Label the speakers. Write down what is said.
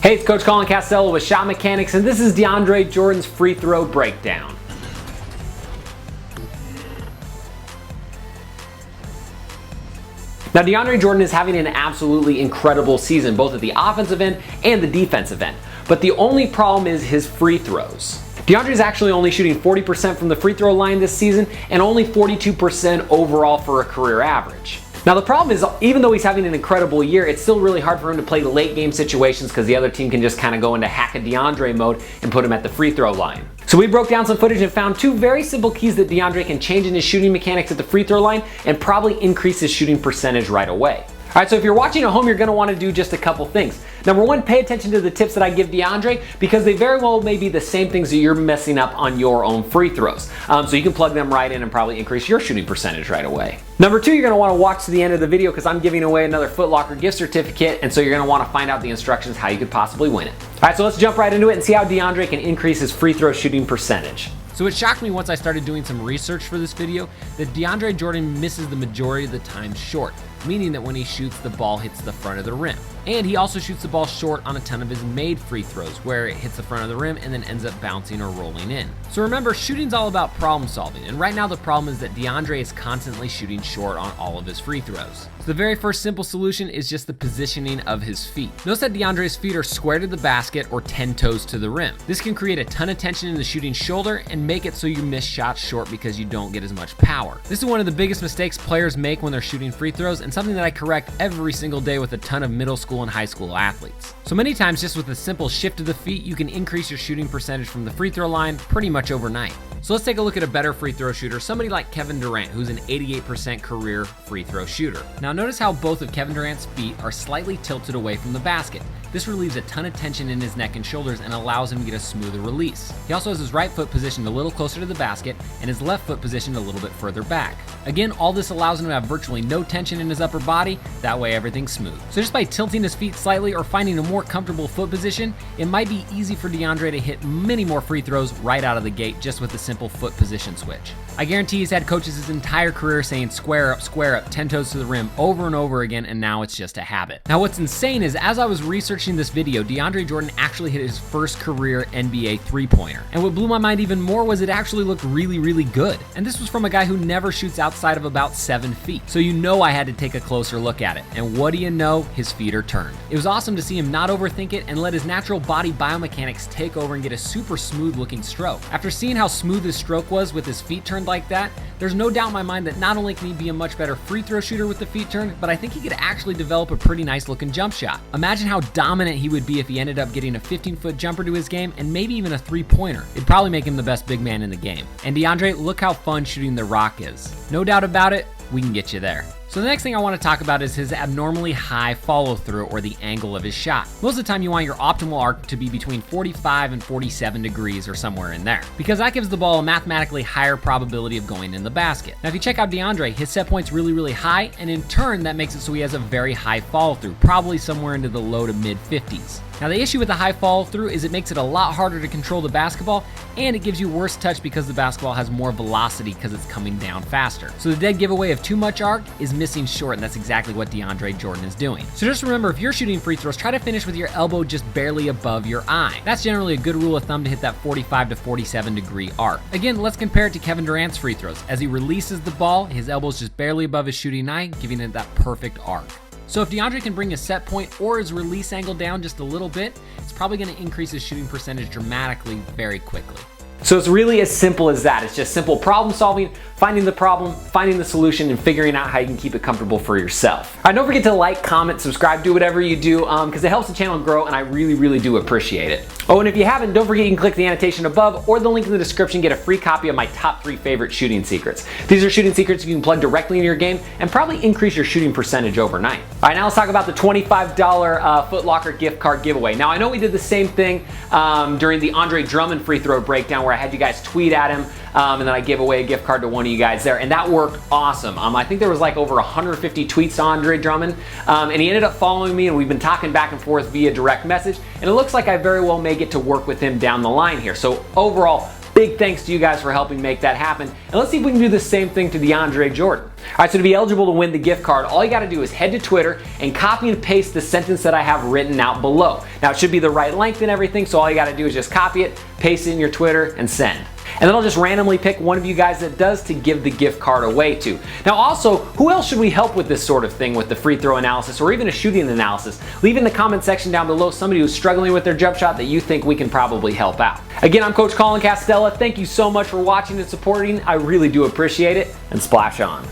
Speaker 1: Hey, it's Coach Colin Castello with Shot Mechanics, and this is DeAndre Jordan's free throw breakdown. Now, DeAndre Jordan is having an absolutely incredible season, both at the offensive end and the defensive end. But the only problem is his free throws. DeAndre is actually only shooting 40% from the free throw line this season and only 42% overall for a career average. Now the problem is, even though he's having an incredible year, it's still really hard for him to play late game situations because the other team can just kind of go into hack a DeAndre mode and put him at the free throw line. So we broke down some footage and found two very simple keys that DeAndre can change in his shooting mechanics at the free throw line and probably increase his shooting percentage right away. Alright, so if you're watching at home, you're going to want to do just a couple things. Number one, pay attention to the tips that I give DeAndre because they very well may be the same things that you're messing up on your own free throws. So you can plug them right in and probably increase your shooting percentage right away. Number two, you're going to want to watch to the end of the video because I'm giving away another Foot Locker gift certificate, and so you're going to want to find out the instructions how you could possibly win it. Alright, so let's jump right into it and see how DeAndre can increase his free throw shooting percentage.
Speaker 2: So it shocked me once I started doing some research for this video that DeAndre Jordan misses the majority of the time short, meaning that when he shoots, the ball hits the front of the rim. And he also shoots the ball short on a ton of his made free throws, where it hits the front of the rim and then ends up bouncing or rolling in. So remember, shooting's all about problem solving, and right now the problem is that DeAndre is constantly shooting short on all of his free throws. So the very first simple solution is just the positioning of his feet. Notice that DeAndre's feet are square to the basket or 10 toes to the rim. This can create a ton of tension in the shooting shoulder and make it so you miss shots short because you don't get as much power. This is one of the biggest mistakes players make when they're shooting free throws, and something that I correct every single day with a ton of middle school and high school athletes. So many times, just with a simple shift of the feet, you can increase your shooting percentage from the free throw line pretty much overnight. So let's take a look at a better free throw shooter, somebody like Kevin Durant, who's an 88% career free throw shooter. Now notice how both of Kevin Durant's feet are slightly tilted away from the basket. This relieves a ton of tension in his neck and shoulders and allows him to get a smoother release. He also has his right foot positioned a little closer to the basket and his left foot positioned a little bit further back. Again, all this allows him to have virtually no tension in his upper body, that way everything's smooth. So just by tilting his feet slightly or finding a more comfortable foot position, it might be easy for DeAndre to hit many more free throws right out of the gate just with a simple foot position switch. I guarantee he's had coaches his entire career saying square up, 10 toes to the rim over and over again, and now it's just a habit. Now what's insane is, as I was researching this video, DeAndre Jordan actually hit his first career NBA three-pointer. And what blew my mind even more was it actually looked really, really good. And this was from a guy who never shoots outside of about 7 feet. So you know I had to take a closer look at it. And what do you know? His feet are turned. It was awesome to see him not overthink it and let his natural body biomechanics take over and get a super smooth looking stroke. After seeing how smooth his stroke was with his feet turned like that, there's no doubt in my mind that not only can he be a much better free throw shooter with the feet turned, but I think he could actually develop a pretty nice looking jump shot. Imagine how dominant he would be if he ended up getting a 15-foot jumper to his game and maybe even a three-pointer. It'd probably make him the best big man in the game. And DeAndre, look how fun shooting the rock is. No doubt about it, we can get you there. So the next thing I want to talk about is his abnormally high follow through, or the angle of his shot. Most of the time you want your optimal arc to be between 45 and 47 degrees or somewhere in there, because that gives the ball a mathematically higher probability of going in the basket. Now if you check out DeAndre, his set point's really, really high, and in turn that makes it so he has a very high follow through, probably somewhere into the low to mid 50s. Now the issue with the high follow through is it makes it a lot harder to control the basketball, and it gives you worse touch because the basketball has more velocity because it's coming down faster. So the dead giveaway of too much arc is missing short, and that's exactly what DeAndre Jordan is doing. So just remember, if you're shooting free throws, try to finish with your elbow just barely above your eye. That's generally a good rule of thumb to hit that 45 to 47 degree arc. Again, let's compare it to Kevin Durant's free throws. As he releases the ball, his elbow's just barely above his shooting eye, giving it that perfect arc. So if DeAndre can bring his set point or his release angle down just a little bit, it's probably going to increase his shooting percentage dramatically very quickly.
Speaker 1: So it's really as simple as that. It's just simple problem solving, finding the problem, finding the solution, and figuring out how you can keep it comfortable for yourself. All right, don't forget to like, comment, subscribe, do whatever you do, because it helps the channel grow, and I really, really do appreciate it. Oh, and if you haven't, don't forget you can click the annotation above or the link in the description, get a free copy of my top 3 favorite shooting secrets. These are shooting secrets you can plug directly into your game and probably increase your shooting percentage overnight. All right, now let's talk about the $25 Foot Locker gift card giveaway. Now I know we did the same thing during the Andre Drummond free throw breakdown, where I had you guys tweet at him, and then I gave away a gift card to one of you guys there, and that worked awesome. I think there was like over 150 tweets to Andre Drummond, and he ended up following me, and we've been talking back and forth via direct message, and it looks like I very well may get to work with him down the line here. So overall, big thanks to you guys for helping make that happen. And let's see if we can do the same thing to DeAndre Jordan. All right, so to be eligible to win the gift card, all you gotta do is head to Twitter and copy and paste the sentence that I have written out below. Now it should be the right length and everything, so all you gotta do is just copy it, paste it in your Twitter, and send. And then I'll just randomly pick one of you guys that does to give the gift card away to. Now also, who else should we help with this sort of thing with the free throw analysis or even a shooting analysis? Leave in the comment section down below somebody who's struggling with their jump shot that you think we can probably help out. Again, I'm Coach Colin Castella. Thank you so much for watching and supporting. I really do appreciate it, and splash on.